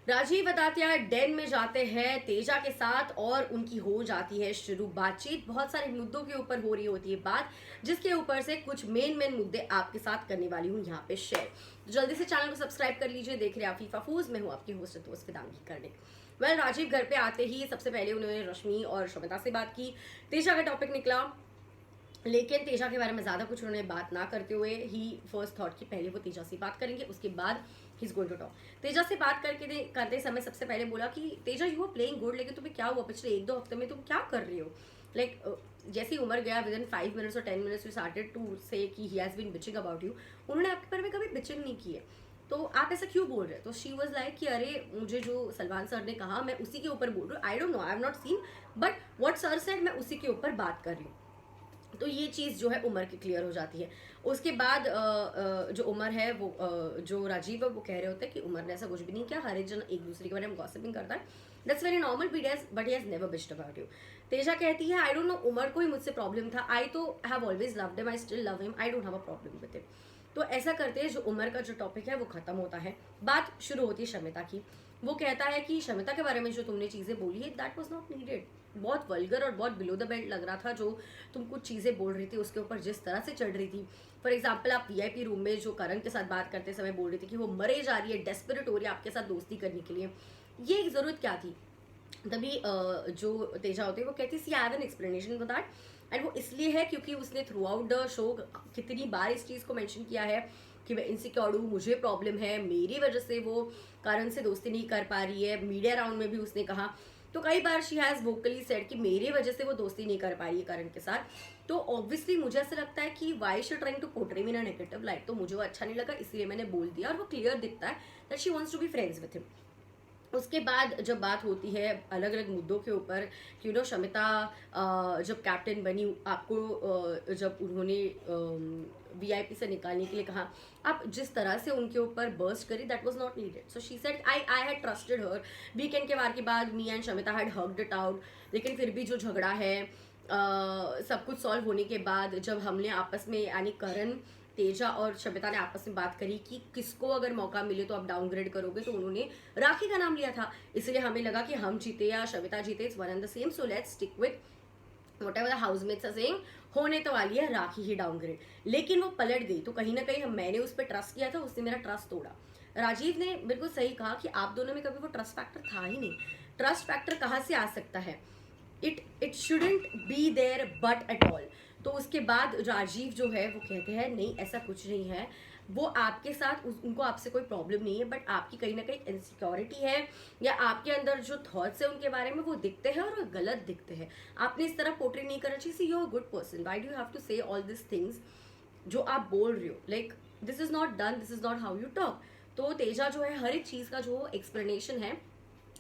Rajiv Adatia Dane में जाते हैं तेजा के साथ और उनकी हो जाती है शुरू बातचीत। बहुत सारे मुद्दों के ऊपर हो रही होती है बात, जिसके ऊपर से कुछ मेन मुद्दे आपके साथ करने वाली हूँ यहाँ पे शेयर। तो जल्दी से चैनल को सब्सक्राइब कर लीजिए। देख रहे हैं फीफा फूज, मैं हूँ आपकी होस्ट दोस्त फिदांगी करने। राजीव घर पे आते ही सबसे पहले उन्होंने रश्मि और शमिता से बात की। तेजा का टॉपिक निकला, लेकिन तेजा के बारे में ज़्यादा कुछ उन्होंने बात ना करते हुए ही फर्स्ट थॉट कि पहले वो तेजा से बात करेंगे, उसके बाद he is going to talk. Teja से बात करते समय सबसे पहले बोला कि Teja you are playing good, लेकिन तुम्हें क्या हुआ पिछले 1-2 हफ्ते में, तुम क्या कर रही हो? लाइक जैसी उम्र गया विद इन 5 मिनट्स और 10 minutes you started to say कि he has been bitching about you. उन्होंने आपके बारे में कभी बिचिंग नहीं की है, तो आप ऐसा क्यों बोल रहे हो? तो शी वॉज लाइक कि अरे मुझे जो सलमान सर ने कहा मैं उसी के ऊपर बोल रही हूँ। I don't know, I have not seen, but what sir said मैं उसी के ऊपर बात कर रही हूँ। तो ये चीज़ जो है उमर की क्लियर हो जाती है। उसके बाद जो उमर है वो जो राजीव है वो कह रहे होते हैं कि उमर ने ऐसा कुछ भी नहीं किया, हर एक जन एक दूसरे के बारे में गॉसिपिंग करता है, that's very normal, but he has never bitched about you. Teja कहती है आई डोंट नो, उमर को ही मुझसे प्रॉब्लम था, आई तो have always loved him, I still love him, I don't have a problem with him. तो ऐसा करते हैं जो उमर का जो टॉपिक है वो खत्म होता है। बात शुरू होती है शमिता की। वो कहता है कि शमिता के बारे में जो तुमने चीज़ें बोली है दैट वाज नॉट नीडेड, बहुत वल्गर और बहुत बिलो द बेल्ट लग रहा था जो तुम कुछ चीज़ें बोल रही थी, उसके ऊपर जिस तरह से चढ़ रही थी। फॉर एग्जाम्पल आप वीआईपी रूम में जो करण के साथ बात करते समय बोल रही थी कि वो मरे जा रही है, डेस्परेट हो रही है आपके साथ दोस्ती करने के लिए, ये एक ज़रूरत क्या थी? तभी जो तेजा होती है वो कहती है see I have an explanation for that, and वो इसलिए है क्योंकि उसने थ्रू आउट द शो कितनी बार इस चीज़ को मेंशन किया है कि मैं इनसिक्योर हूँ, मुझे प्रॉब्लम है, मेरी वजह से वो करण से दोस्ती नहीं कर पा रही है। मीडिया राउंड में भी उसने कहा, तो कई बार शी हैज़ वोकली सेड कि मेरी वजह से वो दोस्ती नहीं कर पा रही है करण के साथ। तो ऑब्वियसली मुझे ऐसा लगता है कि why she trying to portray me in a negative light, तो मुझे वो अच्छा नहीं लगा, इसलिए मैंने बोल दिया, और वो क्लियर दिखता है that she wants to be friends with him. उसके बाद जब बात होती है अलग अलग मुद्दों के ऊपर, यू नो शमिता जब कैप्टन बनी, आपको जब उन्होंने वीआईपी से निकालने के लिए कहा, आप जिस तरह से उनके ऊपर बर्स्ट करी that was not needed. So she said I had trusted her. Weekend के वार के बाद me and Shamita had hugged it out, लेकिन फिर भी जो झगड़ा है सब कुछ सॉल्व होने के बाद जब हमने आपस में यानी करण, तेजा और शमिता ने आपस में बात करी कि किसको अगर मौका मिले तो आप डाउनग्रेड करोगे, तो उन्होंने राखी का नाम लिया था। इसलिए हमें लगा कि हम जीते या शमिता जीते, it's one and the same, so let's stick with whatever the housemates are saying, होने तो वाली है राखी ही डाउनग्रेड। लेकिन वो पलट गई, तो कहीं ना कहीं मैंने उस पर ट्रस्ट किया था, उसने मेरा ट्रस्ट तोड़ा। राजीव ने बिल्कुल सही कहा कि आप दोनों में कभी वो ट्रस्ट फैक्टर था ही नहीं। ट्रस्ट फैक्टर कहाँ से आ सकता है? It shouldn't be there but at all. तो उसके बाद राजीव जो है वो कहते हैं नहीं ऐसा कुछ नहीं है, वो आपके साथ उनको आपसे कोई प्रॉब्लम नहीं है, बट आपकी कहीं ना कहीं इनसिक्योरिटी है, या आपके अंदर जो थॉट्स है उनके बारे में वो दिखते हैं और वो गलत दिखते हैं। आपने इस तरह पोर्ट्रे नहीं करना चाहिए। See you are good person, why do you have to say all this things जो आप बोल रहे हो? Like this is not done, this is not how you talk. तो तेजा जो है हर एक चीज़ का जो एक्सप्लेनेशन है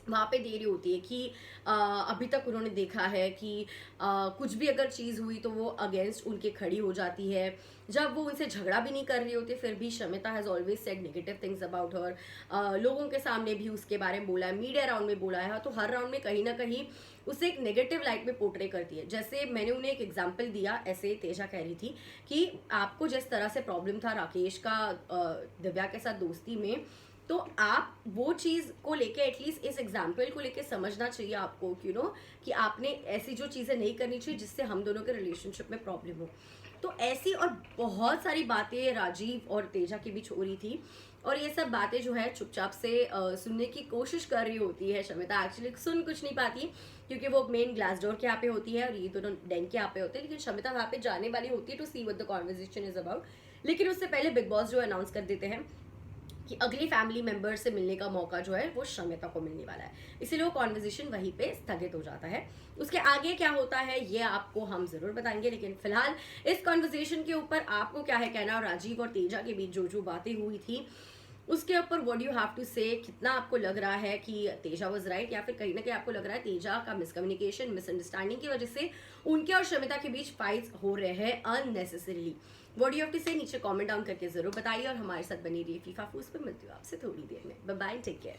वहाँ पे दे रही होती है कि अभी तक उन्होंने देखा है कि कुछ भी अगर चीज़ हुई तो वो अगेंस्ट उनके खड़ी हो जाती है। जब वो उनसे झगड़ा भी नहीं कर रही होती फिर भी Shamita has always said negative things about her. लोगों के सामने भी उसके बारे में बोला है, मीडिया राउंड में बोला है, तो हर राउंड में कहीं ना कहीं उसे एक नेगेटिव लाइट में पोर्ट्रे करती है। जैसे मैंने उन्हें एक एग्जाम्पल दिया, ऐसे तेजा कह रही थी कि आपको जिस तरह से प्रॉब्लम था राकेश का दिव्या के साथ दोस्ती में, तो आप वो चीज़ को लेके एटलीस्ट इस एग्जाम्पल को लेके समझना चाहिए आपको, यू नो, कि आपने ऐसी जो चीज़ें नहीं करनी चाहिए जिससे हम दोनों के रिलेशनशिप में प्रॉब्लम हो। तो ऐसी और बहुत सारी बातें राजीव और तेजा के बीच हो रही थी, और ये सब बातें जो है चुपचाप से सुनने की कोशिश कर रही होती है शमिता। एक्चुअली सुन कुछ नहीं पाती क्योंकि वो मेन ग्लास डोर के यहाँ पे होती है और ये दोनों डेन के यहाँ पे होते हैं, लेकिन शमिता वहाँ पे जाने वाली होती है to see what the conversation is about. लेकिन उससे पहले बिग बॉस जो अनाउंस कर देते हैं कि अगली फैमिली मेंबर से मिलने का मौका जो है वो शमिता को मिलने वाला है, इसीलिए वो कॉन्वर्सेशन वहीं पे स्थगित हो जाता है। उसके आगे क्या होता है ये आपको हम जरूर बताएंगे, लेकिन फिलहाल इस कॉन्वर्सेशन के ऊपर आपको क्या है कहना? और राजीव और तेजा के बीच जो जो बातें हुई थी उसके ऊपर व्हाट यू हैव टू से, कितना आपको लग रहा है कि तेजा वाज राइट, या फिर कहीं ना कहीं आपको लग रहा है तेजा का मिसकम्युनिकेशन, मिसअंडरस्टैंडिंग की वजह से उनके और शमिता के बीच फाइट्स हो रहे हैं unnecessarily? What you have to say नीचे कमेंट डाउन करके जरूर बताइए, और हमारे साथ बनी रहिए फीफा फूज पे। मिलती हूँ आपसे थोड़ी देर में, बाय बाय, टेक केयर।